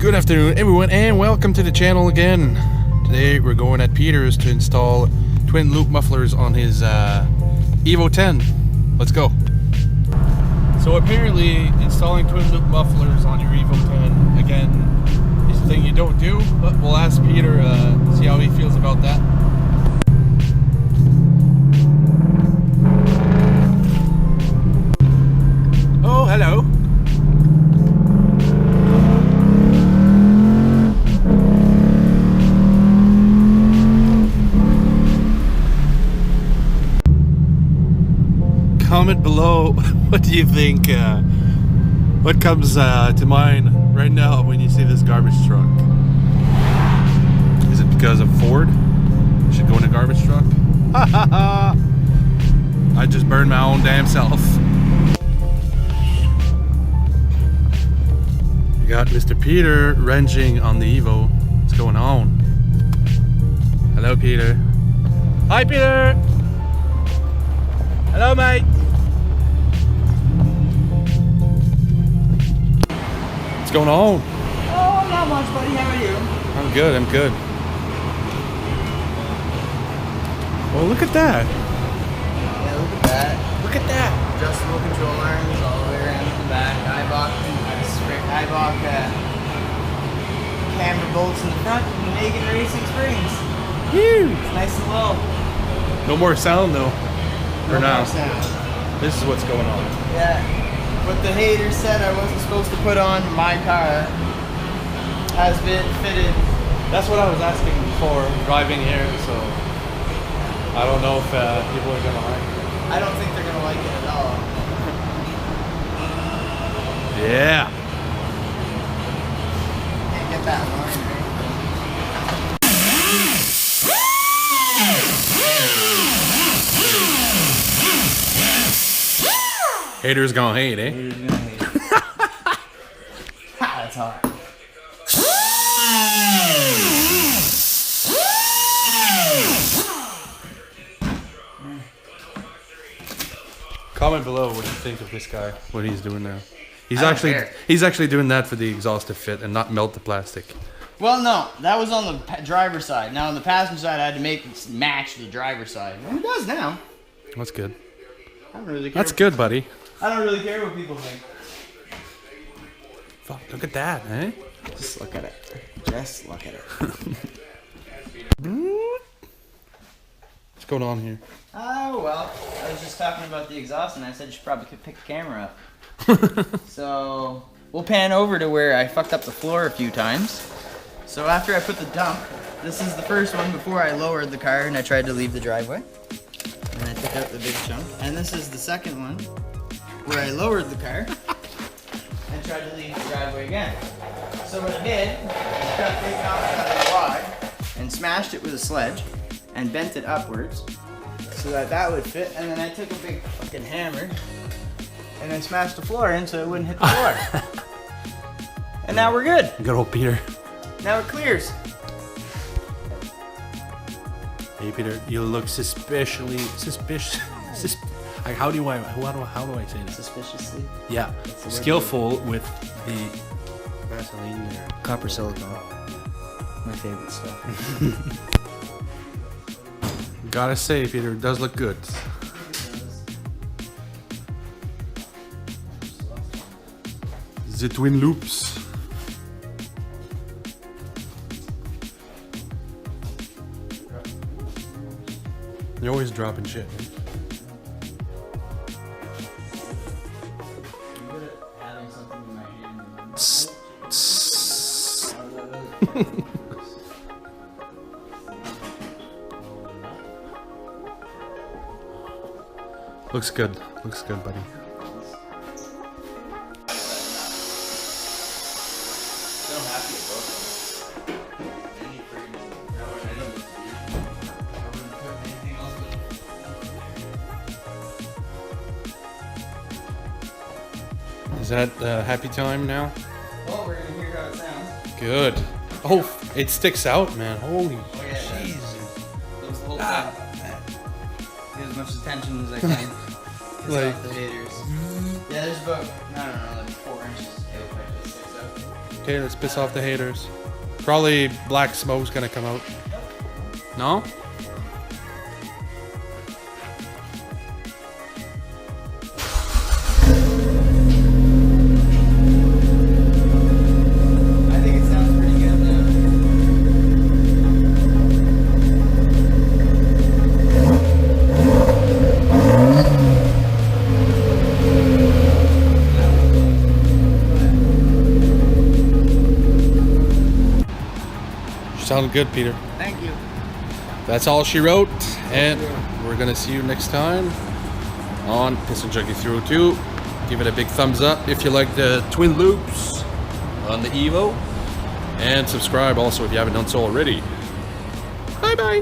Good afternoon everyone and welcome to the channel again. Today we're going at Peter's to install twin loop mufflers on his EVO 10. Let's go. So apparently installing twin loop mufflers on your EVO 10 again is a thing you don't do, but we'll ask Peter, see how he feels about that. Oh, hello. Comment below, what do you think, what comes to mind right now when you see this garbage truck? Is it because of Ford? Should go in a garbage truck? I just burned my own damn self. We got Mr. Peter wrenching on the EVO. What's going on? Hello, Peter. Hi, Peter. Hello, mate. What's going on? Oh, not much, buddy. How are you? I'm good. I'm good. Well, look at that. Yeah, look at that. Look at that. Adjustable control arms all the way around to the back. Ibok camber bolts in the front. Megan Racing springs. Huge. It's nice and low. No more sound though. For now. more sound. This is what's going on. Yeah. What the haters said I wasn't supposed to put on my car has been fitted. That's what I was asking for driving here, so I don't know if people are gonna like it. I don't think they're gonna like it at all. Yeah. Can't get that line right. Haters gonna hate, eh? Haters gonna hate it. That's hot. Comment below what you think of this guy, what he's doing now. He's I don't actually care. doing that for the exhaust to fit and not melt the plastic. Well, no, that was on the driver's side. Now on the passenger side, I had to make it match the driver's side. And it does now. That's good. I don't really care. That's good, buddy. I don't really care what people think. Fuck, look at that, eh? Just look at it. Just look at it. What's going on here? Oh, well, I was just talking about the exhaust and I said you should probably pick the camera up. So, we'll pan over to where I fucked up the floor a few times. So after I put the dump, this is the first one before I lowered the car and I tried to leave the driveway. And I took out the big chunk. And this is the second one where I lowered the car and tried to leave the driveway again. So what I did was cut a big knob out of the wide and smashed it with a sledge and bent it upwards so that would fit. And then I took a big fucking hammer and I smashed the floor in so it wouldn't hit the floor. And now we're good. Good old Peter. Now it clears. Hey Peter, you look suspicious. Like, how do I say this? Suspiciously. Yeah, the word. skillful with the Vaseline there. Copper silicone. My favorite stuff. Gotta say, Peter, it does look good. The twin loops. You're always dropping shit. Man. Having something in my hand. Looks good. Looks good, buddy. So happy about Is that happy time now? well, we're gonna hear how it sounds. Good. Oh, it sticks out, man. Holy Oh, yeah, it does. Jesus. Looks the whole time. Get as much attention as I can. Piss Like- off the haters. Yeah, there's about, I don't know, like 4 inches of tailpipe that sticks out. Okay, let's piss off the haters. Probably black smoke's gonna come out. No? I think it sounds pretty good now. Sounded good, Peter. Thank you. That's all she wrote, and we're gonna see you next time on Piston Junkie 302. Give it a big thumbs up if you like the twin loops on the Evo, and subscribe also if you haven't done so already. Bye bye.